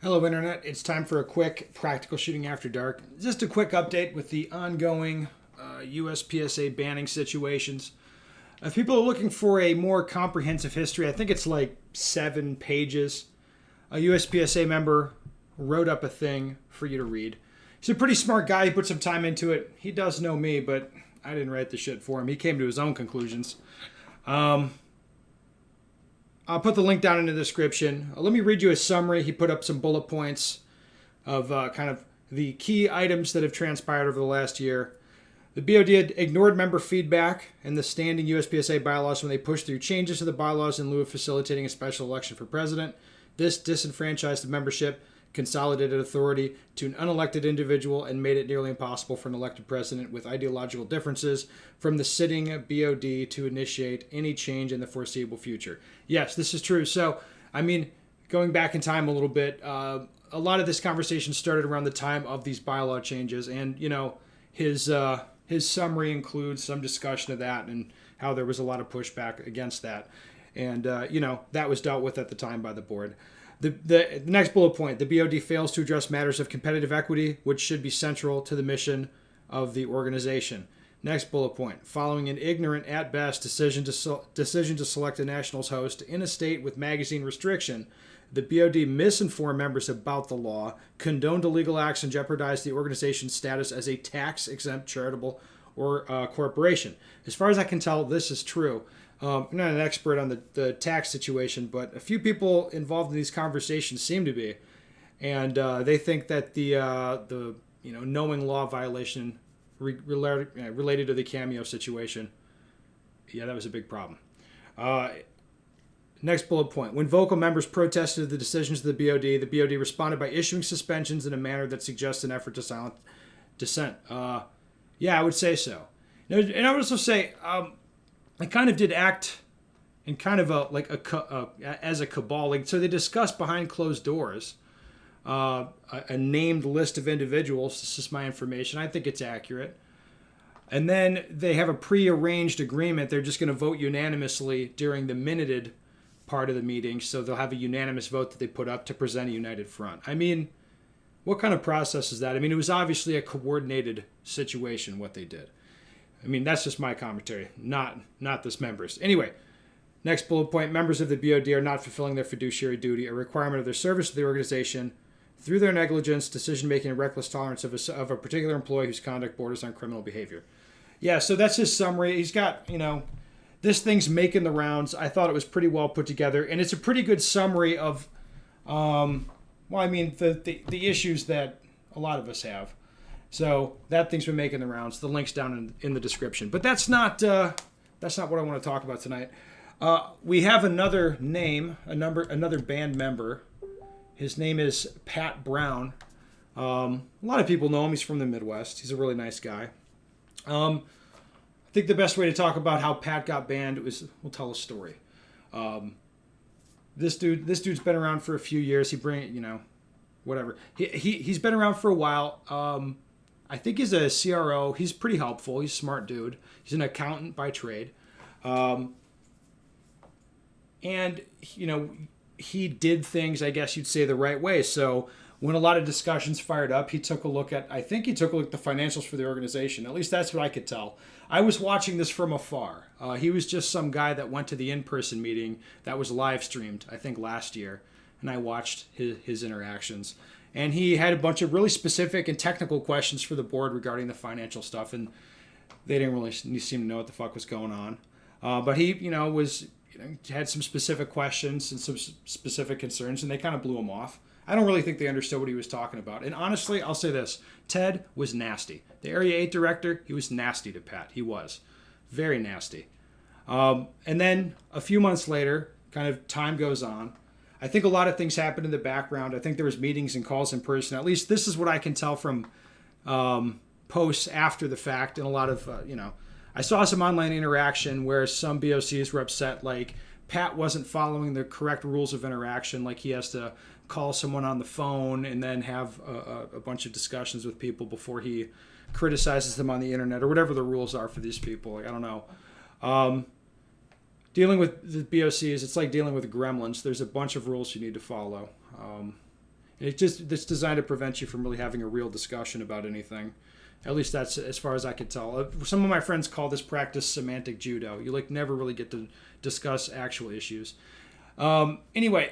Hello, Internet. It's time for a quick practical shooting after dark. Just a quick update with the ongoing USPSA banning situations. If people are looking for a more comprehensive history, I think it's like 7 pages. A USPSA member wrote up a thing for you to read. He's a pretty smart guy. He put some time into it. He does know me, but I didn't write the shit for him. He came to his own conclusions. I'll put the link down in the description. Let me read you a summary. He put up some bullet points of kind of the key items that have transpired over the last year. The BOD had ignored member feedback and the standing USPSA bylaws when they pushed through changes to the bylaws in lieu of facilitating a special election for president. This disenfranchised the membership, consolidated authority to an unelected individual, and made it nearly impossible for an elected president with ideological differences from the sitting BOD to initiate any change in the foreseeable future. Yes, this is true. So, I mean, going back in time a little bit, a lot of this conversation started around the time of these bylaw changes, and his summary includes some discussion of that and how there was a lot of pushback against that, and that was dealt with at the time by the board. The next bullet point, the BOD fails to address matters of competitive equity, which should be central to the mission of the organization. Next bullet point, following an ignorant, at best, decision to select a Nationals host in a state with magazine restriction, the BOD misinformed members about the law, condoned illegal acts, and jeopardized the organization's status as a tax-exempt charitable or corporation. As far as I can tell, this is true. I'm not an expert on the tax situation, but a few people involved in these conversations seem to be, and they think that the knowing law violation related to the Cameo situation, that was a big problem. Next bullet point. When vocal members protested the decisions of the BOD responded by issuing suspensions in a manner that suggests an effort to silence dissent. I would say so. And I would also say it kind of did act in kind of as a cabal. So they discussed behind closed doors a named list of individuals. This is my information. I think it's accurate. And then they have a prearranged agreement. They're just going to vote unanimously during the minuted part of the meeting. So they'll have a unanimous vote that they put up to present a united front. I mean, what kind of process is that? I mean, it was obviously a coordinated situation, what they did. I mean, that's just my commentary, not this members. Anyway, next bullet point, members of the BOD are not fulfilling their fiduciary duty, a requirement of their service to the organization, through their negligence, decision-making, and reckless tolerance of a particular employee whose conduct borders on criminal behavior. Yeah, so that's his summary. He's got, this thing's making the rounds. I thought it was pretty well put together, and it's a pretty good summary of, the issues that a lot of us have. So that thing's been making the rounds. The link's down in the description. But that's not what I want to talk about tonight. We have another name, another band member. His name is Pat Brown. A lot of people know him. He's from the Midwest. He's a really nice guy. I think the best way to talk about how Pat got banned is we'll tell a story. This dude's been around for a few years. Whatever. He's been around for a while. I think he's a CRO. He's pretty helpful. He's a smart dude. He's an accountant by trade. And he did things, I guess you'd say, the right way. So when a lot of discussions fired up, he took a look at the financials for the organization. At least that's what I could tell. I was watching this from afar. He was just some guy that went to the in-person meeting that was live streamed, I think, last year. And I watched his interactions. And he had a bunch of really specific and technical questions for the board regarding the financial stuff. And they didn't really seem to know what the fuck was going on. But he, had some specific questions and some specific concerns, and they kind of blew him off. I don't really think they understood what he was talking about. And honestly, I'll say this. Ted was nasty. The Area 8 director, he was nasty to Pat. He was. Very nasty. And then a few months later, kind of time goes on. I think a lot of things happened in the background. I think there was meetings and calls in person. At least this is what I can tell from posts after the fact. And a lot of, I saw some online interaction where some BOCs were upset, like Pat wasn't following the correct rules of interaction. Like he has to call someone on the phone and then have a bunch of discussions with people before he criticizes them on the internet or whatever the rules are for these people. Like, I don't know. Dealing with the BOCs, it's like dealing with gremlins. There's a bunch of rules you need to follow. It's designed to prevent you from really having a real discussion about anything. At least that's as far as I could tell. Some of my friends call this practice semantic judo. You never really get to discuss actual issues. Anyway,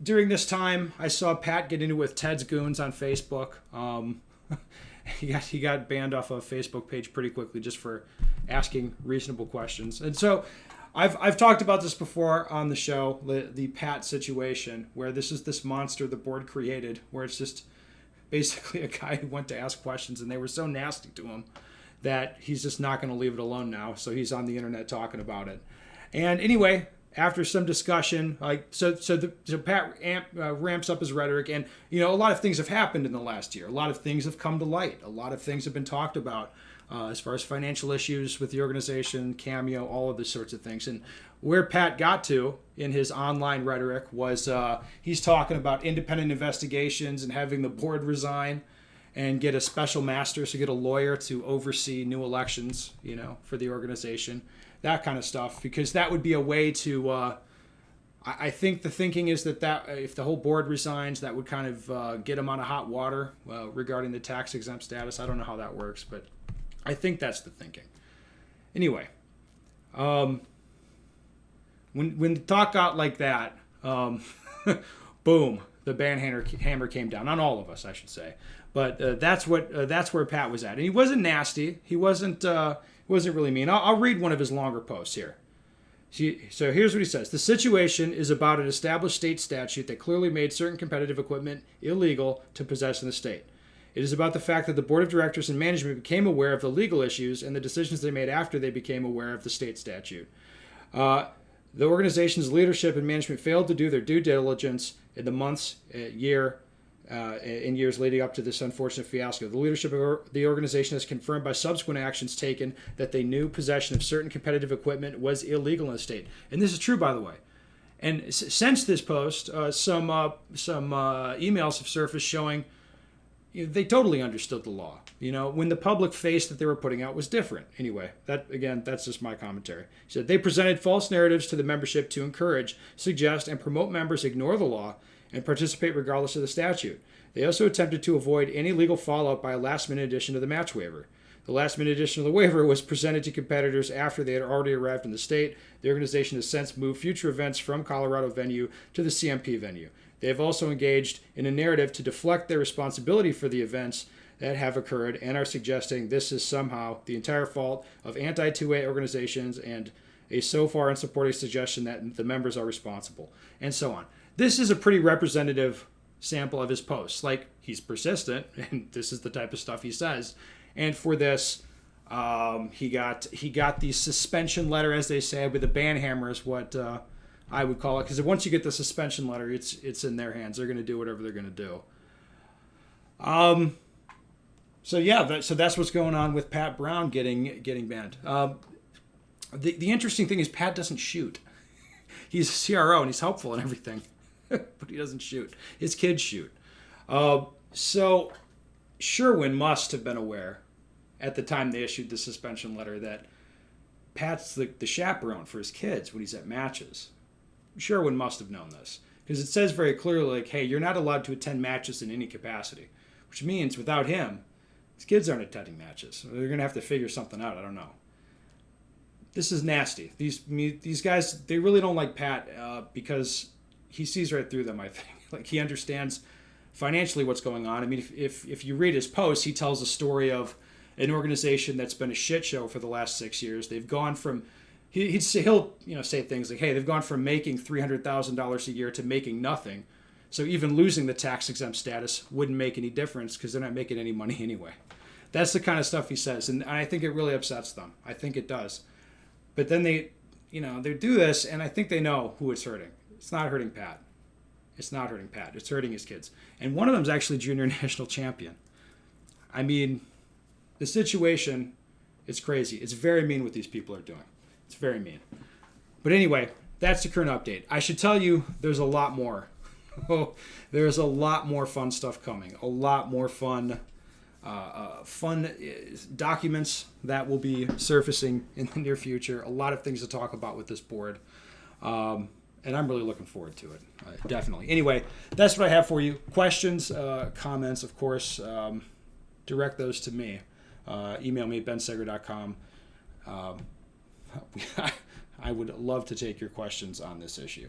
during this time, I saw Pat get into it with Ted's Goons on Facebook. He got banned off a Facebook page pretty quickly just for asking reasonable questions. And so I've talked about this before on the show, the Pat situation, where this monster the board created, where it's just basically a guy who went to ask questions and they were so nasty to him that he's just not going to leave it alone now. So he's on the internet talking about it. And anyway, after some discussion, so Pat ramps up his rhetoric, and a lot of things have happened in the last year. A lot of things have come to light. A lot of things have been talked about as far as financial issues with the organization, Cameo, all of these sorts of things. And where Pat got to in his online rhetoric was he's talking about independent investigations and having the board resign and get a special master, so get a lawyer to oversee new elections, for the organization. That kind of stuff, because that would be a way to, I think the thinking is that if the whole board resigns, that would kind of get them on a hot water regarding the tax exempt status. I don't know how that works, but I think that's the thinking. Anyway, when the talk got like that, boom, the ban hammer came down on all of us, I should say. But that's where Pat was at, and he wasn't nasty. He wasn't really mean. I'll read one of his longer posts here. So here's what he says. The situation is about an established state statute that clearly made certain competitive equipment illegal to possess in the state. It is about the fact that the board of directors and management became aware of the legal issues and the decisions they made after they became aware of the state statute. The organization's leadership and management failed to do their due diligence in the months, in years leading up to this unfortunate fiasco. The leadership of the organization has confirmed by subsequent actions taken that they knew possession of certain competitive equipment was illegal in the state. And this is true, by the way. And since this post, some emails have surfaced showing they totally understood the law. When the public face that they were putting out was different. Anyway, that's just my commentary. He said they presented false narratives to the membership to encourage, suggest, and promote members ignore the law and participate regardless of the statute. They also attempted to avoid any legal fallout by a last-minute addition to the match waiver. The last-minute addition of the waiver was presented to competitors after they had already arrived in the state. The organization has since moved future events from Colorado venue to the CMP venue. They have also engaged in a narrative to deflect their responsibility for the events that have occurred and are suggesting this is somehow the entire fault of anti-2A organizations and a so far unsupported suggestion that the members are responsible, and so on. This is a pretty representative sample of his posts. He's persistent, and this is the type of stuff he says. And for this, he got the suspension letter, as they say, with the ban hammer is what I would call it. Because once you get the suspension letter, it's in their hands. They're going to do whatever they're going to do. So that's what's going on with Pat Brown getting banned. The interesting thing is Pat doesn't shoot. He's a CRO and he's helpful and everything, but he doesn't shoot. His kids shoot. So Sherwin must have been aware at the time they issued the suspension letter that Pat's the chaperone for his kids when he's at matches. Sherwin must have known this because it says very clearly, hey, you're not allowed to attend matches in any capacity, which means without him, his kids aren't attending matches. They're going to have to figure something out. I don't know. This is nasty. These guys, they really don't like Pat because he sees right through them, I think. He understands financially what's going on. I mean, if you read his posts, he tells a story of an organization that's been a shit show for the last 6 years. They've gone from, he'll say things like, hey, they've gone from making $300,000 a year to making nothing. So even losing the tax-exempt status wouldn't make any difference because they're not making any money anyway. That's the kind of stuff he says, and I think it really upsets them. I think it does. But then they do this, and I think they know who it's hurting. It's not hurting Pat. It's not hurting Pat. It's hurting his kids. And one of them's actually junior national champion. I mean, the situation is crazy. It's very mean what these people are doing. It's very mean. But anyway, that's the current update. I should tell you there's a lot more. There's a lot more fun stuff coming. A lot more fun documents that will be surfacing in the near future. A lot of things to talk about with this board. and I'm really looking forward to it. Definitely. Anyway, that's what I have for you. Questions, comments, of course, direct those to me. Email me at benseger.com. I would love to take your questions on this issue.